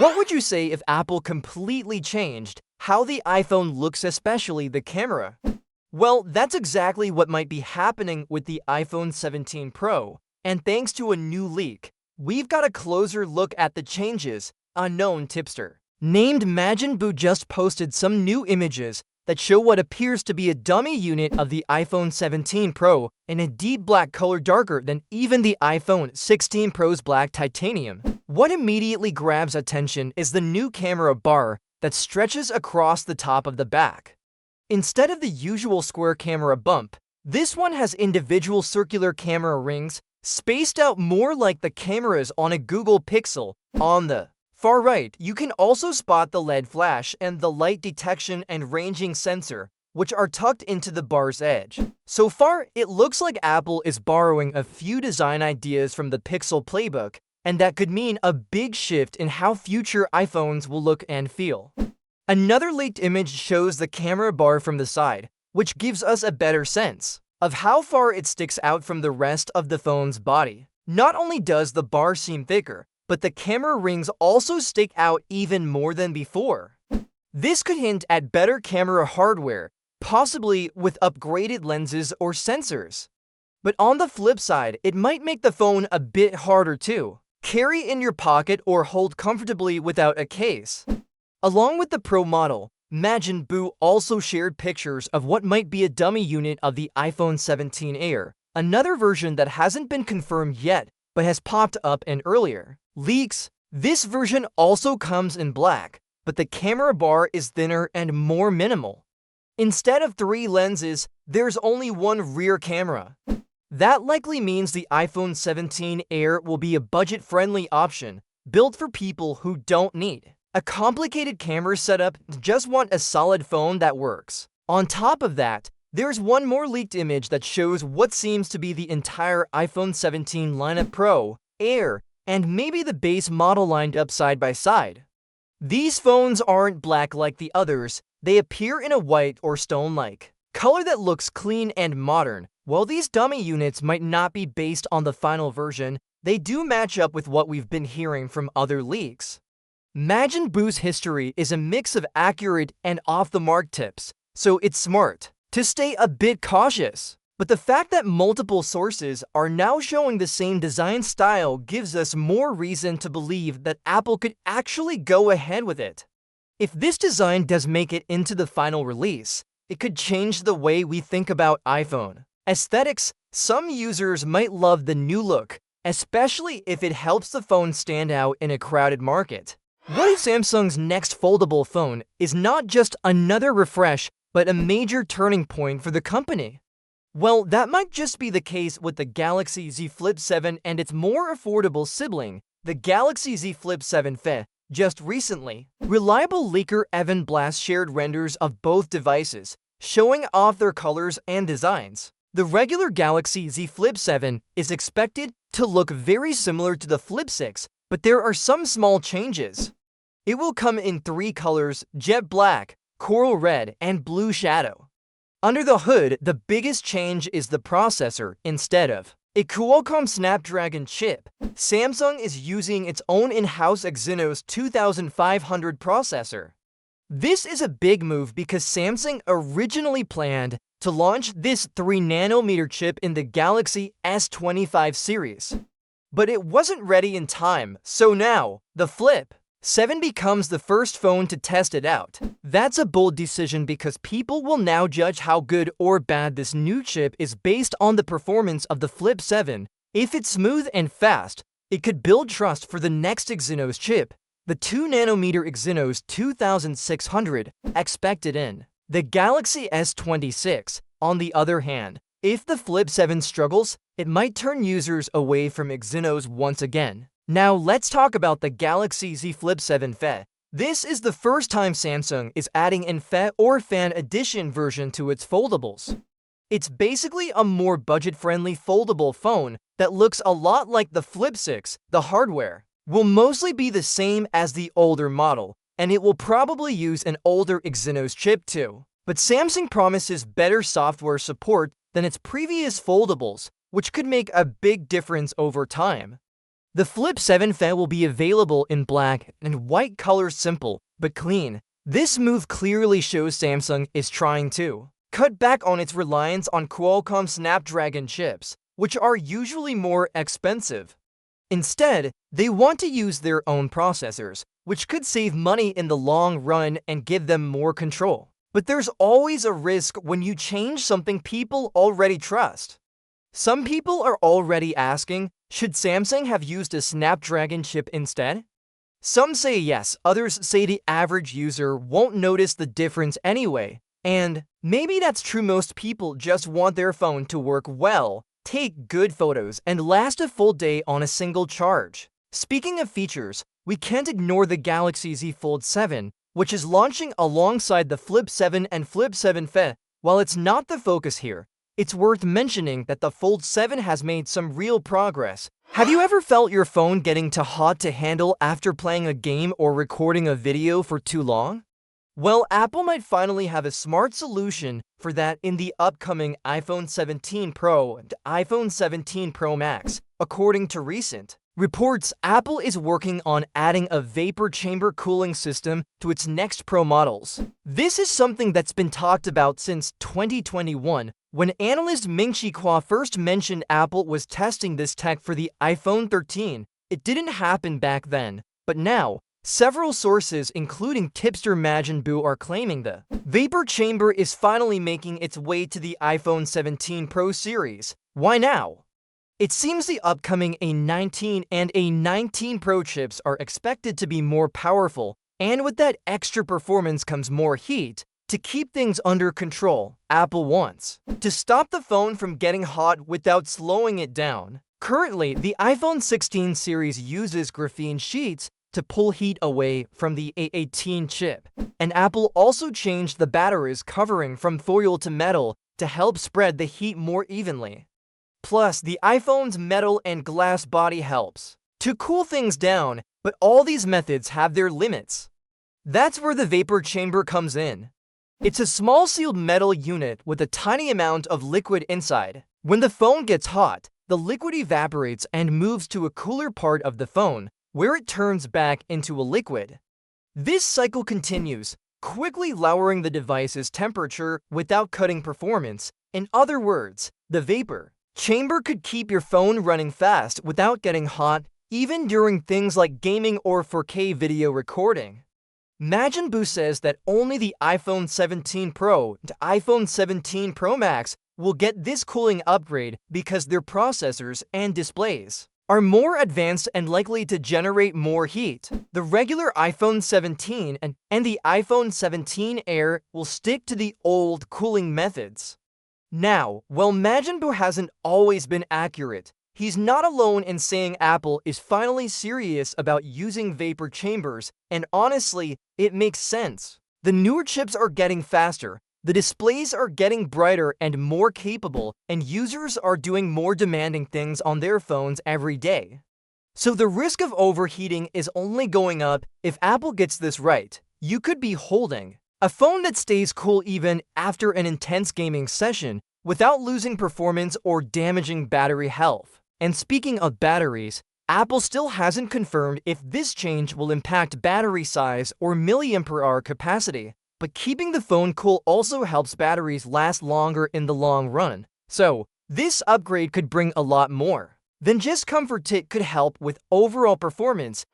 What would you say if Apple completely changed how the iPhone looks, especially the camera? Well, that's exactly what might be happening with the iPhone 17 Pro. And thanks to a new leak, we've got a closer look at the changes. Unknown tipster named Majin just posted some new images that show what appears to be a dummy unit of the iPhone 17 Pro in a deep black color, darker than even the iPhone 16 Pro's black titanium. What immediately grabs attention is the new camera bar that stretches across the top of the back. Instead of the usual square camera bump, this one has individual circular camera rings spaced out more like the cameras on a Google Pixel. On the far right, you can also spot the LED flash and the light detection and ranging sensor, which are tucked into the bar's edge. So far, it looks like Apple is borrowing a few design ideas from the Pixel playbook, and that could mean a big shift in how future iPhones will look and feel. Another leaked image shows the camera bar from the side, which gives us a better sense of how far it sticks out from the rest of the phone's body. Not only does the bar seem thicker, but the camera rings also stick out even more than before. This could hint at better camera hardware, possibly with upgraded lenses or sensors. But on the flip side, it might make the phone a bit harder to carry in your pocket or hold comfortably without a case. Along with the Pro model, Majin also shared pictures of what might be a dummy unit of the iPhone 17 Air, another version that hasn't been confirmed yet but has popped up in earlier leaks. This version also comes in black, but the camera bar is thinner and more minimal. Instead of 3 lenses, there's only one rear camera. That likely means the iPhone 17 Air will be a budget-friendly option, built for people who don't need a complicated camera setup, just want a solid phone that works. On top of that, there's one more leaked image that shows what seems to be the entire iPhone 17 lineup: Pro, Air, and maybe the base model lined up side by side. These phones aren't black like the others, they appear in a white or stone-like color that looks clean and modern. While these dummy units might not be based on the final version, they do match up with what we've been hearing from other leaks. Majin history is a mix of accurate and off-the-mark tips, so it's smart to stay a bit cautious. But the fact that multiple sources are now showing the same design style gives us more reason to believe that Apple could actually go ahead with it. If this design does make it into the final release, it could change the way we think about iPhone aesthetics. Some users might love the new look, especially if it helps the phone stand out in a crowded market. What if Samsung's next foldable phone is not just another refresh, but a major turning point for the company? Well, that might just be the case with the Galaxy Z Flip 7 and its more affordable sibling, the Galaxy Z Flip 7 FE. Just recently, reliable leaker Evan Blass shared renders of both devices, showing off their colors and designs. The regular Galaxy Z Flip 7 is expected to look very similar to the Flip 6, but there are some small changes. It will come in 3 colors: jet black, coral red, and blue shadow. Under the hood, the biggest change is the processor. Instead of a Qualcomm Snapdragon chip, Samsung is using its own in-house Exynos 2500 processor. This is a big move because Samsung originally planned to launch this 3nm chip in the Galaxy S25 series. But it wasn't ready in time, so now, the Flip 7 becomes the first phone to test it out. That's a bold decision because people will now judge how good or bad this new chip is based on the performance of the Flip 7. If it's smooth and fast, it could build trust for the next Exynos chip, the 2nm Exynos 2600, expected in the Galaxy S26. On the other hand, if the Flip 7 struggles, it might turn users away from Exynos once again. Now let's talk about the Galaxy Z Flip 7 FE. This is the first time Samsung is adding an FE or Fan Edition version to its foldables. It's basically a more budget-friendly foldable phone that looks a lot like the Flip 6. The hardware will mostly be the same as the older model, and it will probably use an older Exynos chip too. But Samsung promises better software support than its previous foldables, which could make a big difference over time. The Flip 7 Fe will be available in black and white colors, simple but clean. This move clearly shows Samsung is trying to cut back on its reliance on Qualcomm Snapdragon chips, which are usually more expensive. Instead, they want to use their own processors, which could save money in the long run and give them more control. But there's always a risk when you change something people already trust. Some people are already asking, should Samsung have used a Snapdragon chip instead? Some say yes, others say the average user won't notice the difference anyway. And maybe that's true, most people just want their phone to work well, take good photos, and last a full day on a single charge. Speaking of features, we can't ignore the Galaxy Z Fold 7, which is launching alongside the Flip 7 and Flip 7 Fe. While it's not the focus here, it's worth mentioning that the Fold 7 has made some real progress. Have you ever felt your phone getting too hot to handle after playing a game or recording a video for too long? Well, Apple might finally have a smart solution for that in the upcoming iPhone 17 Pro and iPhone 17 Pro Max. According to recent reports, Apple is working on adding a vapor chamber cooling system to its next Pro models. This is something that's been talked about since 2021, when analyst Ming-Chi Kuo first mentioned Apple was testing this tech for the iPhone 13. It didn't happen back then, but now, several sources, including tipster Majin Buu, are claiming the vapor chamber is finally making its way to the iPhone 17 Pro series. Why now? It seems the upcoming A19 and A19 Pro chips are expected to be more powerful, and with that extra performance comes more heat. To keep things under control, Apple wants to stop the phone from getting hot without slowing it down. Currently, the iPhone 16 series uses graphene sheets to pull heat away from the A18 chip, and Apple also changed the battery's covering from foil to metal to help spread the heat more evenly. Plus, the iPhone's metal and glass body helps to cool things down, but all these methods have their limits. That's where the vapor chamber comes in. It's a small sealed metal unit with a tiny amount of liquid inside. When the phone gets hot, the liquid evaporates and moves to a cooler part of the phone, where it turns back into a liquid. This cycle continues, quickly lowering the device's temperature without cutting performance. In other words, the vapor chamber could keep your phone running fast without getting hot, even during things like gaming or 4K video recording. Majin Buu says that only the iPhone 17 Pro and iPhone 17 Pro Max will get this cooling upgrade because their processors and displays are more advanced and likely to generate more heat. The regular iPhone 17 and the iPhone 17 Air will stick to the old cooling methods. Now, while Majin Buu hasn't always been accurate, he's not alone in saying Apple is finally serious about using vapor chambers, and honestly, it makes sense. The newer chips are getting faster, the displays are getting brighter and more capable, and users are doing more demanding things on their phones every day. So the risk of overheating is only going up. If Apple gets this right, you could be holding a phone that stays cool even after an intense gaming session without losing performance or damaging battery health. And speaking of batteries, Apple still hasn't confirmed if this change will impact battery size or milliampere-hour capacity, but keeping the phone cool also helps batteries last longer in the long run. So, this upgrade could bring a lot more than just comfort. It could help with overall performance